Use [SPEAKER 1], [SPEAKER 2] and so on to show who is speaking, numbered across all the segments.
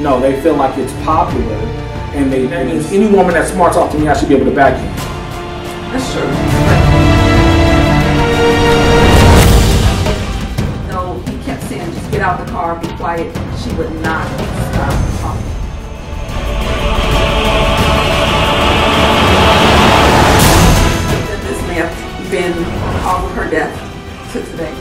[SPEAKER 1] No, they feel like it's popular, and any woman that smart talk to me, I should be able to back you.
[SPEAKER 2] That's true. No, he kept saying, just get out the car, be quiet. She would not stop talking. This may have been all of her death to today.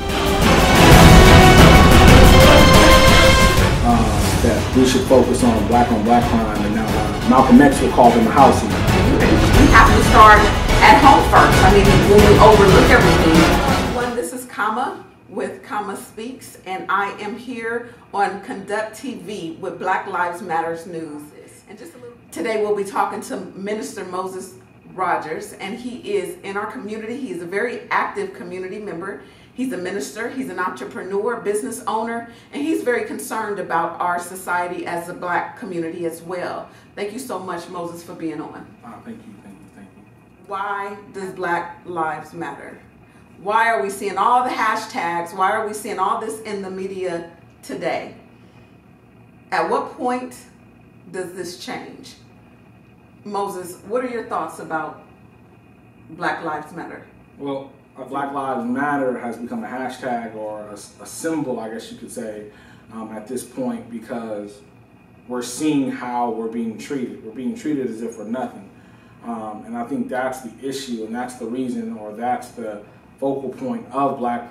[SPEAKER 1] That we should focus on black crime, and now Malcolm X will call them a house.
[SPEAKER 2] We have to start at home first. I mean, when we overlook everything. This is Kama with Kama Speaks, and I am here on Conduct TV with Black Lives Matters News. And today we'll be talking to Minister Moses Rogers, and he is in our community. He's a very active community member. He's a minister, he's an entrepreneur, business owner, and he's very concerned about our society as a black community as well. Thank you so much, Moses, for being on.
[SPEAKER 1] Thank you.
[SPEAKER 2] Why does Black Lives Matter? Why are we seeing all the hashtags? Why are we seeing all this in the media today? At what point does this change? Moses, what are your thoughts about Black Lives Matter?
[SPEAKER 1] Well, Black Lives Matter has become a hashtag or a symbol, I guess you could say, at this point, because we're seeing how we're being treated. We're being treated as if we're nothing. And I think that's the issue, and that's the reason, or that's the focal point of Black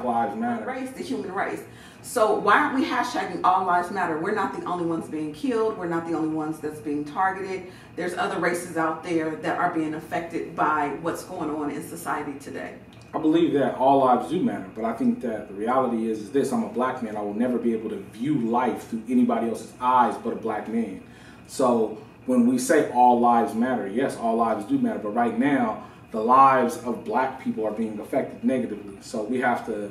[SPEAKER 1] Lives Matter.
[SPEAKER 2] Race, the human race. So why aren't we hashtagging all lives matter? We're not the only ones being killed. We're not the only ones that's being targeted. There's other races out there that are being affected by what's going on in society today.
[SPEAKER 1] I believe that all lives do matter, but I think that the reality is this: I'm a black man. I will never be able to view life through anybody else's eyes but a black man. So when we say all lives matter, yes, all lives do matter, but right now the lives of black people are being affected negatively. So we have to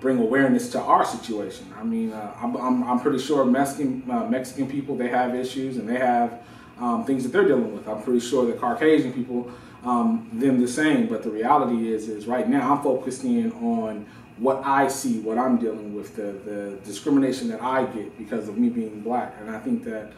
[SPEAKER 1] bring awareness to our situation. I mean, I'm pretty sure Mexican people, they have issues and they have things that they're dealing with. I'm pretty sure that Caucasian people, them the same. But the reality is right now I'm focusing on what I see, what I'm dealing with, the discrimination that I get because of me being black. And I think that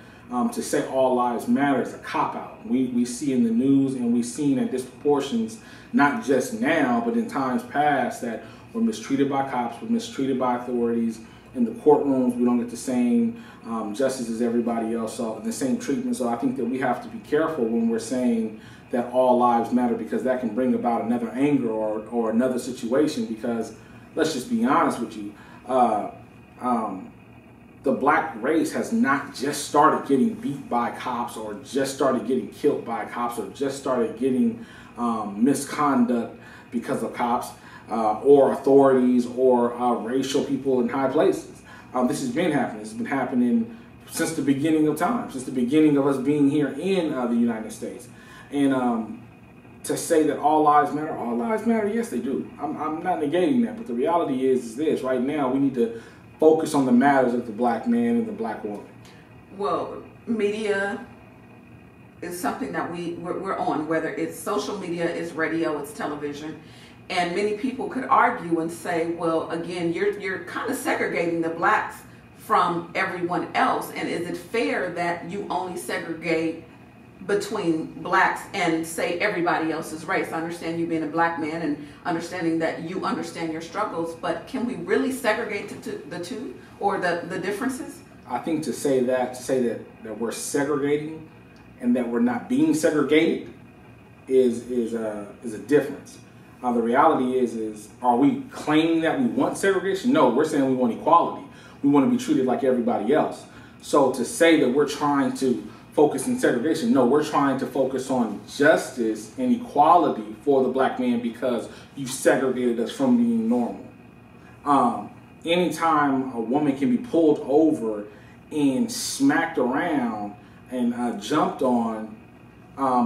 [SPEAKER 1] to say all lives matter is a cop-out. We see in the news, and we've seen at disproportions, not just now, but in times past, that we're mistreated by cops, we're mistreated by authorities. In the courtrooms, we don't get the same justice as everybody else, so the same treatment. So I think that we have to be careful when we're saying that all lives matter, because that can bring about another anger or another situation. Because let's just be honest with you, the black race has not just started getting beat by cops, or just started getting killed by cops, or just started getting misconduct because of cops. Or authorities, or racial people in high places. This has been happening. It's been happening since the beginning of time, since the beginning of us being here in the United States. And to say that all lives matter, yes, they do. I'm not negating that, but the reality is this: right now we need to focus on the matters of the black man and the black woman.
[SPEAKER 2] Well, media is something that we're on, whether it's social media, it's radio, it's television. And many people could argue and say, well, again, you're kind of segregating the blacks from everyone else. And is it fair that you only segregate between blacks and say everybody else's race? I understand you being a black man and understanding that you understand your struggles, but can we really segregate the two, or the differences?
[SPEAKER 1] I think to say that we're segregating and that we're not being segregated is a difference. The reality is, are we claiming that we want segregation? No, we're saying we want equality. We want to be treated like everybody else. So to say that we're trying to focus on segregation, no, we're trying to focus on justice and equality for the black man, because you segregated us from being normal. Anytime a woman can be pulled over and smacked around and jumped on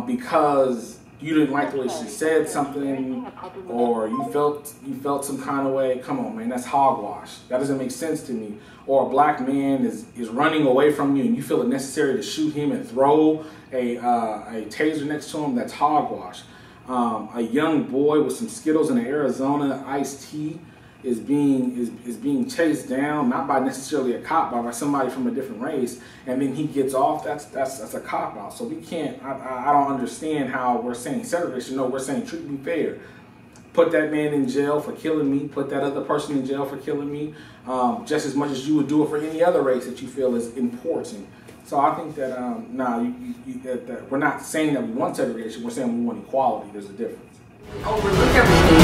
[SPEAKER 1] because you didn't like the way she said something, or you felt some kind of way, come on, man, that's hogwash. That doesn't make sense to me. Or a black man is running away from you and you feel it necessary to shoot him and throw a taser next to him, that's hogwash. A young boy with some Skittles and an Arizona iced tea is being chased down, not by necessarily a cop, but by somebody from a different race, and then he gets off, that's a cop out. So we can't, I don't understand how we're saying segregation. No, we're saying treat me fair. Put that man in jail for killing me, put that other person in jail for killing me, just as much as you would do it for any other race that you feel is important. So I think that, that we're not saying that we want segregation, we're saying we want equality. There's a difference.
[SPEAKER 2] Overlook everything.